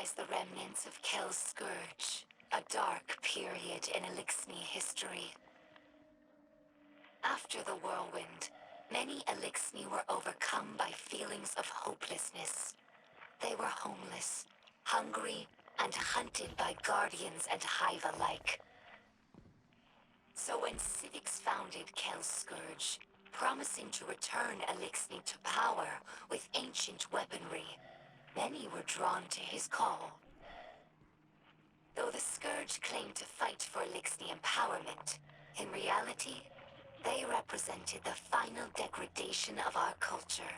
lies the remnants of Kel's Scourge, a dark period in Eliksni history. After the whirlwind, many Eliksni were overcome by feelings of hopelessness. They were homeless, hungry, and hunted by guardians and hive alike. So when civics founded Kel's Scourge, promising to return Eliksni to power with ancient weaponry, many were drawn to his call. Though the Scourge claimed to fight for Eliksni empowerment, in reality, they represented the final degradation of our culture.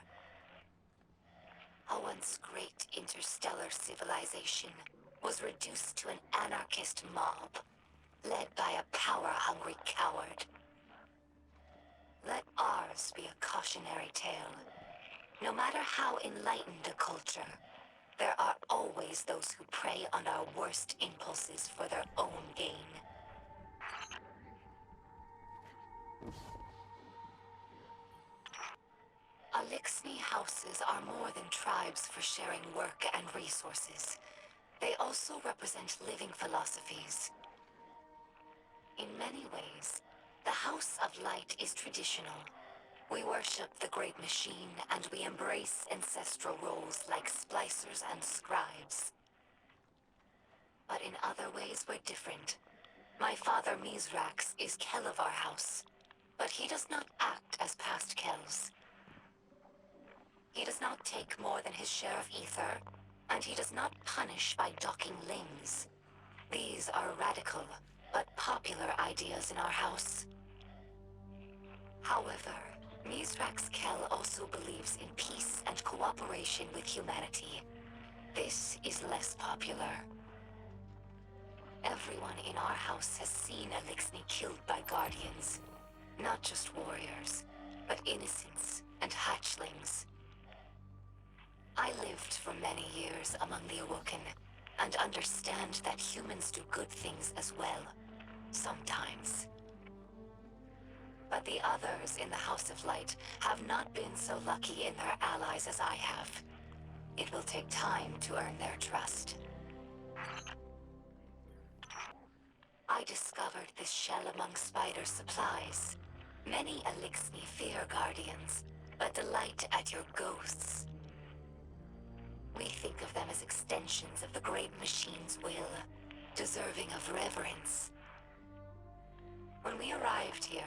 A once great interstellar civilization was reduced to an anarchist mob, led by a power-hungry coward. Let ours be a cautionary tale. No matter how enlightened a culture, there are always those who prey on our worst impulses for their own gain. Eliksni houses are more than tribes for sharing work and resources. They also represent living philosophies. In many ways, the House of Light is traditional. We worship the Great Machine, and we embrace ancestral roles like splicers and scribes. But in other ways, we're different. My father Mizrax is Kel of our house, but he does not act as past Kels. He does not take more than his share of ether, and he does not punish by docking limbs. These are radical, but popular ideas in our house. However, Mizrax Kel also believes in peace and cooperation with humanity. This is less popular. Everyone in our house has seen Eliksni killed by guardians. Not just warriors, but innocents and hatchlings. I lived for many years among the Awoken, and understand that humans do good things as well, sometimes. But the others in the House of Light have not been so lucky in their allies as I have. It will take time to earn their trust. I discovered this shell among spider supplies. Many Eliksni fear guardians, but delight at your ghosts. We think of them as extensions of the Great Machine's will, deserving of reverence. When we arrived here,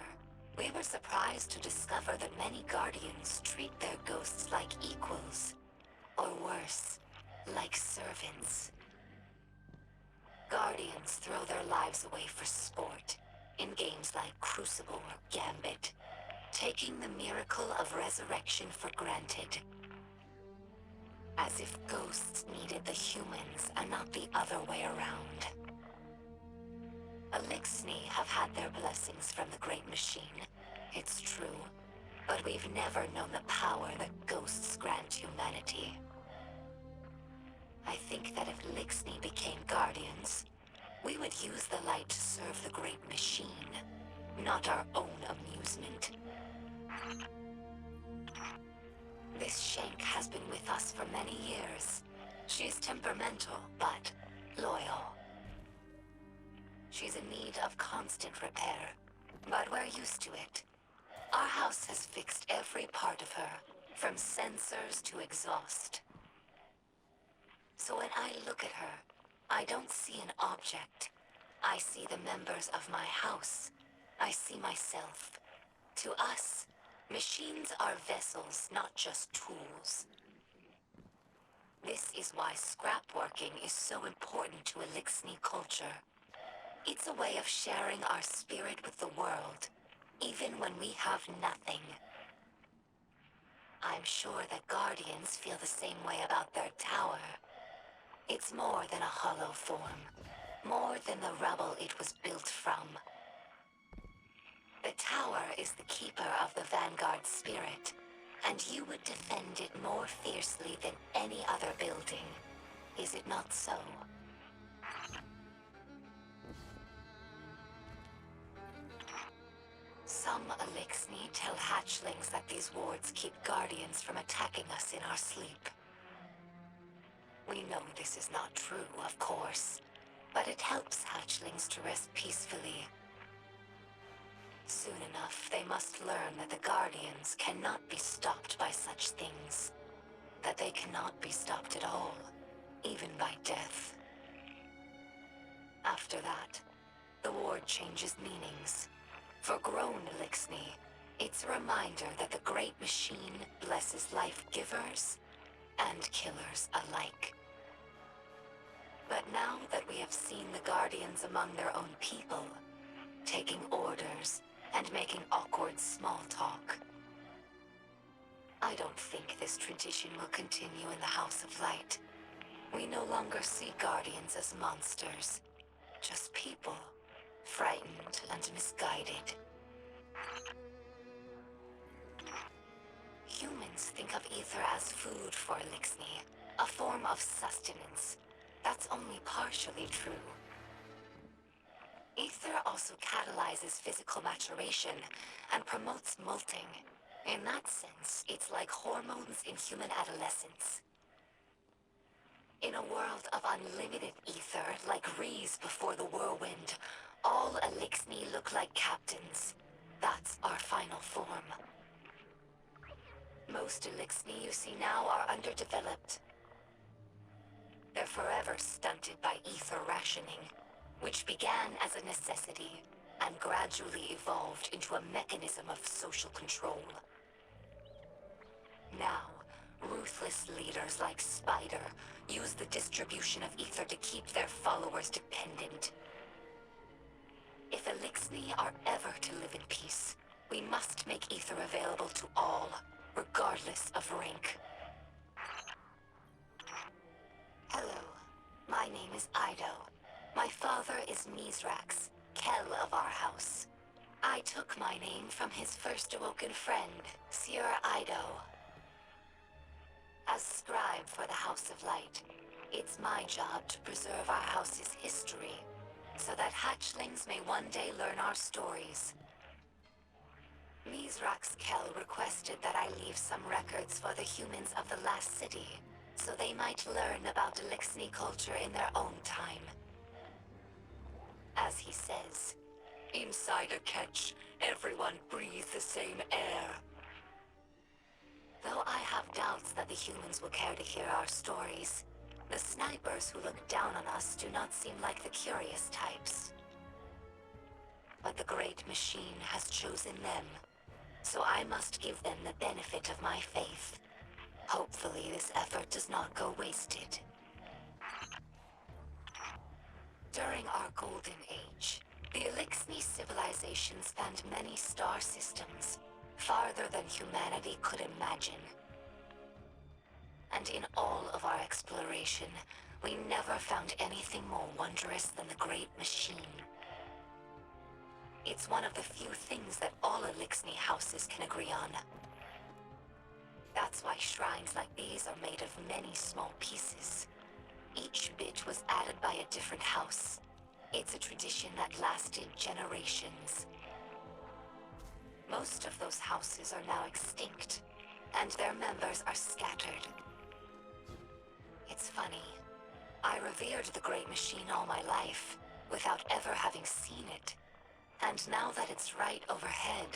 we were surprised to discover that many guardians treat their ghosts like equals, or worse, like servants. Guardians throw their lives away for sport, in games like Crucible or Gambit, taking the miracle of resurrection for granted. As if ghosts needed the humans and not the other way around. Eliksni have had their blessings from the Great Machine, it's true, but we've never known the power that ghosts grant humanity. I think that if Eliksni became guardians, we would use the light to serve the Great Machine, not our own amusement. This Shank has been with us for many years. She's temperamental, but loyal. She's in need of constant repair, but we're used to it. Our house has fixed every part of her, from sensors to exhaust. So when I look at her, I don't see an object. I see the members of my house. I see myself. To us, machines are vessels, not just tools. This is why scrapworking is so important to Eliksni culture. It's a way of sharing our spirit with the world, even when we have nothing. I'm sure that Guardians feel the same way about their tower. It's more than a hollow form, more than the rubble it was built from. The tower is the keeper of the Vanguard spirit, and you would defend it more fiercely than any other building. Is it not so? Some Eliksni tell hatchlings that these wards keep Guardians from attacking us in our sleep. We know this is not true, of course, but it helps hatchlings to rest peacefully. Soon enough, they must learn that the Guardians cannot be stopped by such things. That they cannot be stopped at all, even by death. After that, the war changes meanings. For grown Eliksni, it's a reminder that the Great Machine blesses life givers and killers alike. But now that we have seen the Guardians among their own people, taking orders and making awkward small talk, I don't think this tradition will continue in the House of Light. We no longer see Guardians as monsters, just people, frightened and misguided. Humans think of ether as food for Eliksni, a form of sustenance. That's only partially true. Ether also catalyzes physical maturation and promotes molting. In that sense, it's like hormones in human adolescence. In a world of unlimited ether, like Rees before the whirlwind, all Eliksni look like captains. That's our final form. Most Eliksni you see now are underdeveloped. They're forever stunted by ether rationing, which began as a necessity and gradually evolved into a mechanism of social control. Now, ruthless leaders like Spider use the distribution of ether to keep their followers dependent. If Eliksni are ever to live in peace, we must make ether available to all, regardless of rank. Hello, my name is Eido. My father is Mizrax, Kel of our house. I took my name from his first awoken friend, Sir Eido. As scribe for the House of Light, it's my job to preserve our house's history, so that hatchlings may one day learn our stories. Mizrax Kel requested that I leave some records for the humans of the last city, so they might learn about Eliksni culture in their own time. As he says, inside a catch, everyone breathes the same air. Though I have doubts that the humans will care to hear our stories, the snipers who look down on us do not seem like the curious types. But the Great Machine has chosen them, so I must give them the benefit of my faith. Hopefully this effort does not go wasted. During our Golden Age, the Eliksni civilization spanned many star systems, farther than humanity could imagine. And in all of our exploration, we never found anything more wondrous than the Great Machine. It's one of the few things that all Eliksni houses can agree on. That's why shrines like these are made of many small pieces. Each bit was added by a different house. It's a tradition that lasted generations. Most of those houses are now extinct, and their members are scattered. It's funny. I revered the Great Machine all my life, without ever having seen it. And now that it's right overhead,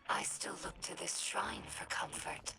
I still look to this shrine for comfort.